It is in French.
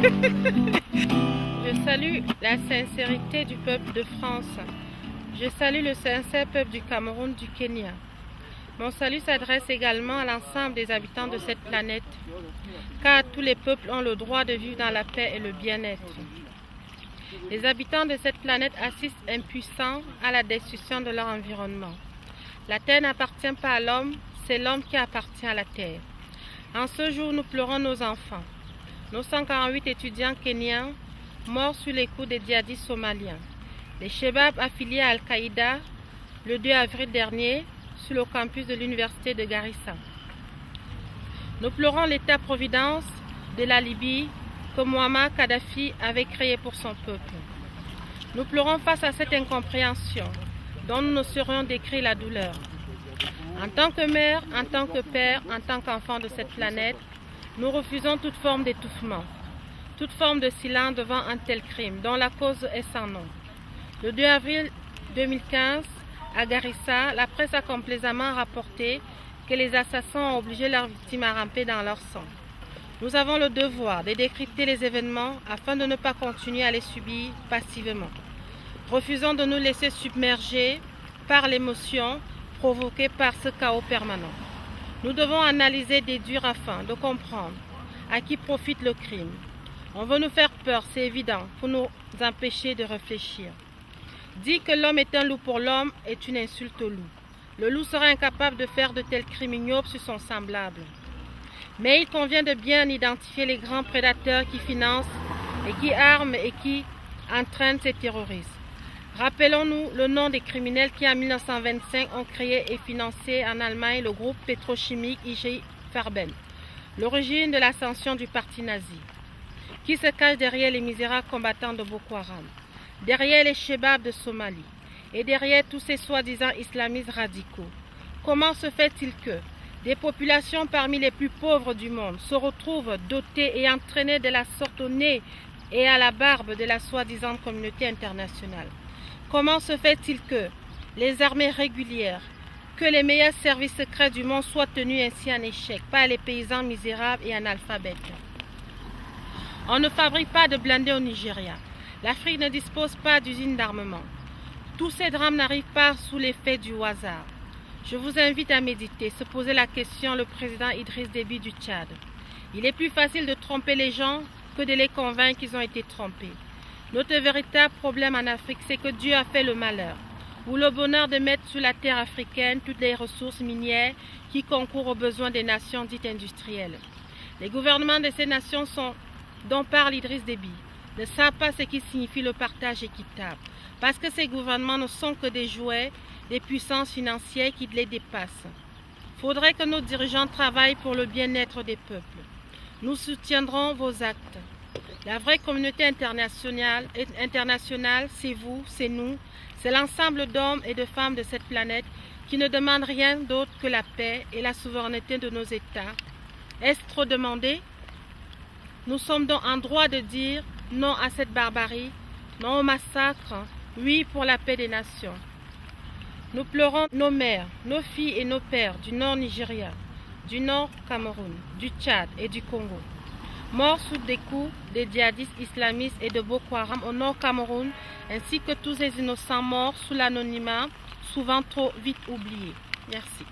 Je salue la sincérité du peuple de France. Je salue le sincère peuple du Cameroun, du Kenya. Mon salut s'adresse également à l'ensemble des habitants de cette planète, car tous les peuples ont le droit de vivre dans la paix et le bien-être. Les habitants de cette planète assistent impuissants à la destruction de leur environnement. La terre n'appartient pas à l'homme, c'est l'homme qui appartient à la terre. En ce jour, nous pleurons nos enfants, nos 148 étudiants kenyans morts sous les coups des djihadistes somaliens, les Chebabs affiliés à Al-Qaïda le 2 avril dernier sur le campus de l'université de Garissa. Nous pleurons l'État-providence de la Libye que Muammar Kadhafi avait créé pour son peuple. Nous pleurons face à cette incompréhension dont nous ne saurions décrire la douleur. En tant que mère, en tant que père, en tant qu'enfant de cette planète, nous refusons toute forme d'étouffement, toute forme de silence devant un tel crime dont la cause est sans nom. Le 2 avril 2015, à Garissa, la presse a complaisamment rapporté que les assassins ont obligé leurs victimes à ramper dans leur sang. Nous avons le devoir de décrypter les événements afin de ne pas continuer à les subir passivement. Refusons de nous laisser submerger par l'émotion provoquée par ce chaos permanent. Nous devons analyser, déduire afin de comprendre à qui profite le crime. On veut nous faire peur, c'est évident, pour nous empêcher de réfléchir. Dire que l'homme est un loup pour l'homme est une insulte au loup. Le loup sera incapable de faire de tels crimes ignobles sur son semblable. Mais il convient de bien identifier les grands prédateurs qui financent et qui arment et qui entraînent ces terroristes. Rappelons-nous le nom des criminels qui en 1925 ont créé et financé en Allemagne le groupe pétrochimique IG Farben, l'origine de l'ascension du parti nazi, qui se cache derrière les misérables combattants de Boko Haram, derrière les Chebabs de Somalie et derrière tous ces soi-disant islamistes radicaux. Comment se fait-il que des populations parmi les plus pauvres du monde se retrouvent dotées et entraînées de la sorte au nez et à la barbe de la soi-disant communauté internationale? Comment se fait-il que les armées régulières, que les meilleurs services secrets du monde soient tenus ainsi en échec par les paysans misérables et analphabètes? On ne fabrique pas de blindés au Nigeria. L'Afrique ne dispose pas d'usines d'armement. Tous ces drames n'arrivent pas sous l'effet du hasard. Je vous invite à méditer, se poser la question le président Idriss Déby du Tchad. Il est plus facile de tromper les gens que de les convaincre qu'ils ont été trompés. Notre véritable problème en Afrique, c'est que Dieu a fait le malheur ou le bonheur de mettre sur la terre africaine toutes les ressources minières qui concourent aux besoins des nations dites industrielles. Les gouvernements de ces nations dont parle Idriss Déby ne savent pas ce qui signifie le partage équitable, parce que ces gouvernements ne sont que des jouets des puissances financières qui les dépassent. Il faudrait que nos dirigeants travaillent pour le bien-être des peuples. Nous soutiendrons vos actes. La vraie communauté internationale, c'est vous, c'est nous, c'est l'ensemble d'hommes et de femmes de cette planète qui ne demandent rien d'autre que la paix et la souveraineté de nos États. Est-ce trop demandé? Nous sommes donc en droit de dire non à cette barbarie, non au massacre, oui pour la paix des nations. Nous pleurons nos mères, nos filles et nos pères du nord Nigeria, du nord Cameroun, du Tchad et du Congo, morts sous des coups des djihadistes islamistes et de Boko Haram au nord Cameroun, ainsi que tous les innocents morts sous l'anonymat, souvent trop vite oubliés. Merci.